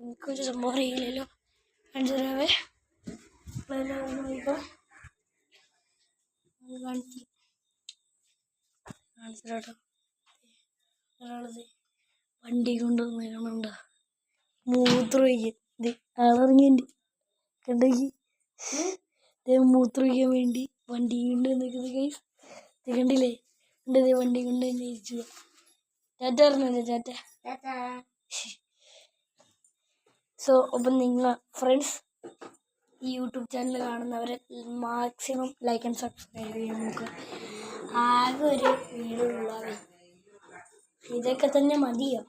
എനിക്കൊരു സംഭവം അറിയില്ലല്ലോ. കാണിച്ചരാവേ ഇപ്പം കാണിച്ചിട്ടോ. ഒരാളത് വണ്ടി കൊണ്ടുവന്ന് കാണണ്ട മൂത്രമൊഴിക്കാൻ ആളിറങ്ങിയുണ്ട്. കണ്ടെങ്കിൽ മൂത്രമൊഴിക്കാൻ വേണ്ടി വണ്ടി കൊണ്ട് നിൽക്കുന്നത് ഗൈസ്. കണ്ടില്ലേ? കണ്ടത് വണ്ടി കൊണ്ട് തന്നെ ഇരിച്ചു. ടാറ്റ പറഞ്ഞല്ലേ? ടാറ്റ. സോ അപ്പം നിങ്ങൾ ഫ്രണ്ട്സ് ഈ യൂട്യൂബ് ചാനൽ കാണുന്നവരെ മാക്സിമം ലൈക്ക് ആൻഡ് സബ്സ്ക്രൈബ് ചെയ്യാൻ നോക്കുക. ആകെ ഒരു വീടുള്ളവേ ഇതൊക്കെ തന്നെ മതിയോ?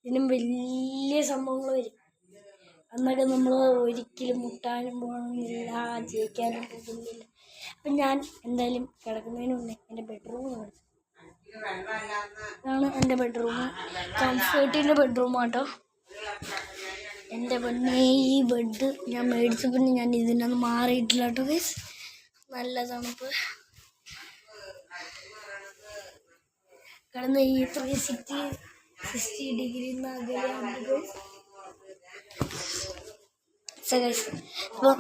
ഇതിനും വലിയ സംഭവങ്ങൾ വരും. അന്നൊക്കെ നമ്മൾ ഒരിക്കലും മുട്ടാനും പോകണമെന്നില്ല, ജയിക്കാനും പോകുന്നില്ല. അപ്പം ഞാൻ എന്തായാലും കിടക്കുന്നതിന് മുന്നേ എൻ്റെ ബെഡ്റൂം കാണിച്ചു. ഇതാണ് എൻ്റെ ബെഡ്റൂം. കംഫേർട്ടിൻ്റെ ബെഡ്റൂമാട്ടോ. എൻ്റെ പൊന്നേ, ഈ ബെഡ് ഞാൻ മേടിച്ചപ്പോൾ ഞാൻ ഇതിനൊന്ന് മാറിയിട്ടില്ല കേട്ടോ ഗൈസ്. നല്ല തണുപ്പ്. കിടന്ന് ഈ 360 ഡിഗ്രി അപ്പോൾ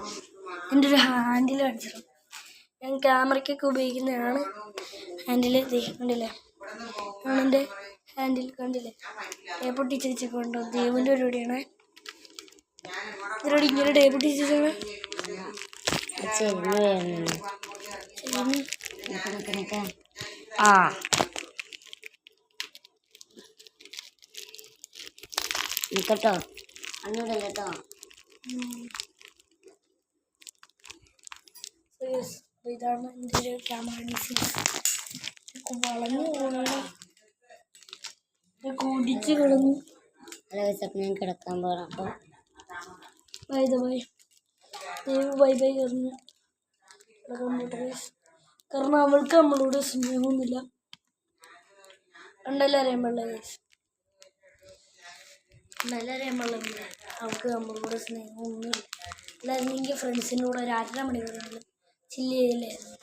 എൻ്റെ ഒരു ഹാൻഡിൽ കാണിച്ചിട്ടുണ്ട്. ഞാൻ ക്യാമറയ്ക്കൊക്കെ ഉപയോഗിക്കുന്നതാണ് ഹാൻഡിൽ. കണ്ടില്ലേ? ആണ് എൻ്റെ ഹാൻഡിൽ. കണ്ടില്ലേ? ടേപ്പൊട്ടിച്ച് വെച്ചൊക്കെ ദേവിൻ്റെ പരിപാടിയാണ്. ഇതിനോട് ഇങ്ങനെ ടേപ്പൊട്ടിച്ച് വെച്ചാണ്. കേട്ടോ അന്നൂടെ കേട്ടോ. ഇതാണ് എൻ്റെ ഒരു ക്യാമറ ഡിസൈൻ. വളഞ്ഞു പോകണം, കുടിച്ച് കിടന്നു. ഞാൻ കിടക്കാൻ പോകണം. അപ്പോൾ ബൈ ബൈ പറഞ്ഞു കിടക്കാൻ. കാരണം അവൾക്ക് നമ്മളോട് സ്നേഹമൊന്നുമില്ല. കണ്ടല്ലേ അറിയാൻ പാടില്ല ഗൈസ്. കണ്ടല്ലേ അറിയാൻ പാടില്ല. അവൾക്ക് നമ്മളോട് സ്നേഹമൊന്നുമില്ല. അല്ലായിരുന്നെങ്കിൽ ഫ്രണ്ട്സിൻ്റെ കൂടെ ഒരു 1.5 മണിക്കൂർ ചില്ല് ചെയ്യില്ലായിരുന്നു.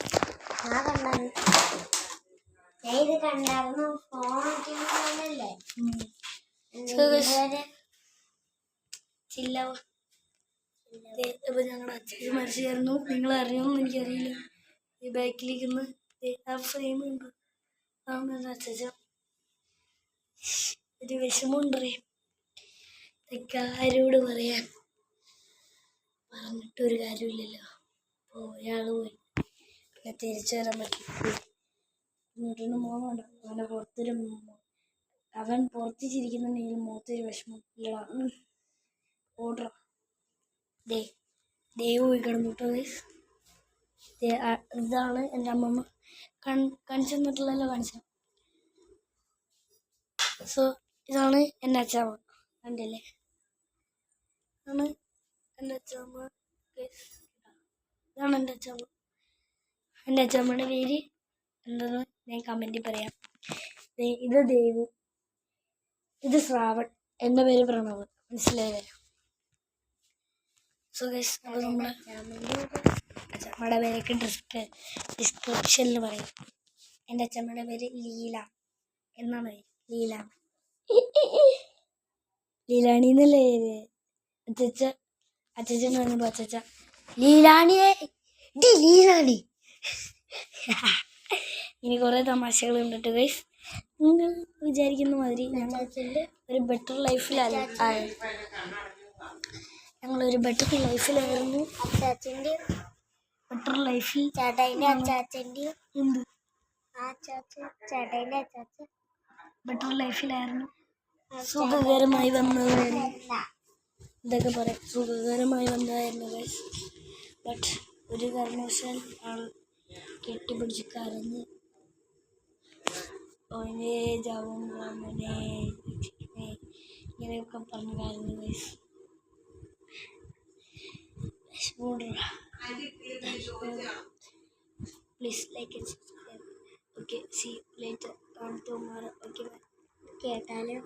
ചില്ലാവും. അപ്പോൾ ഞങ്ങളുടെ അച്ഛൻ മരിച്ചായിരുന്നു. നിങ്ങൾ അറിയുമെന്ന് എനിക്കറിയില്ല. ഈ ബാക്കിലിരിക്കുന്ന ആ ഫ്രെയിം ഉണ്ട്. അതാണ് എൻ്റെ അച്ഛൻ. ഒരു വിഷമമുണ്ടറിയ. ഇതൊക്കെ ആരോട് പറയാൻ? പറഞ്ഞിട്ടൊരു കാര്യമില്ലല്ലോ. പോയാൾ പോയി. പിന്നെ തിരിച്ചു വരാൻ പറ്റില്ല. ഇങ്ങോട്ടൊന്ന് മോനുണ്ട്. അവൻ പുറത്ത് ചിരിക്കുന്നുണ്ടെങ്കിൽ മുഖത്തൊരു വിഷമം ഇല്ലടാ. ഓർഡർ ദൈവം പോയി കിടന്നു കേട്ടോ ഗൈസ്. ഇതാണ് എൻ്റെ അമ്മമ്മ. കാണിച്ചു തന്നിട്ടുള്ളല്ലോ, കാണിച്ചു. സോ ഇതാണ് എൻ്റെ അച്ഛമ്മ. കണ്ടില്ലേ? ആണ് എൻ്റെ അച്ഛമ്മ. ഇതാണ് എൻ്റെ അച്ഛമ്മ. എൻ്റെ അച്ഛമ്മയുടെ പേര് എന്താണെന്ന് ഞാൻ കമൻറ്റിൽ പറയാം. ഇത് ദേവു, ഇത് ശ്രാവൺ, എൻ്റെ പേര് പ്രണവ്. മനസ്സിലായില്ലേ? സോ ഗൈസ്, അപ്പോൾ നമ്മൾ അച്ഛമ്മയുടെ പേരൊക്കെ ഡിസ്ക്രിപ്ഷനിൽ പറയും. എൻ്റെ അച്ഛമ്മയുടെ പേര് ലീല എന്നാണ് പേര്. ലീലാണി എന്നല്ലേ പേര്. അച്ഛൻ പറഞ്ഞപ്പോൾ അച്ഛ ലീലാണിയെ ലീലാണി. ഇനി കുറേ തമാശകൾ കണ്ടിട്ട് ഗൈസ്. നിങ്ങൾ വിചാരിക്കുന്ന മാതിരി ഒരു ബെറ്റർ ലൈഫിലല്ല. ഞങ്ങളൊരു ബെറ്റർ ലൈഫിലായിരുന്നു. അച്ചാച്ചൻ്റെ ബെറ്റർ ലൈഫിൽ ചേട്ടായിൻ്റെ അച്ചാച്ചൻ്റെ എന്ത് ചേട്ടായിൻ്റെ അച്ചാച്ചൻ ബെറ്റർ ലൈഫിലായിരുന്നു. സുഖകരമായി വന്നതായിരുന്നു. ഇതൊക്കെ പറയാം. സുഖകരമായി വന്നതായിരുന്നു ഗൈസ്. ബട്ട് ഒരു കാരണവശാൽ ആൾ കെട്ടിപ്പിടിച്ച് കരഞ്ഞ് ഓനെ ജാവും മോനെ ഇങ്ങനെയൊക്കെ പറഞ്ഞ കാര്യം guys. Please like and subscribe. Okay, see you later on tomorrow. Okay, bye. കേട്ടാലോ.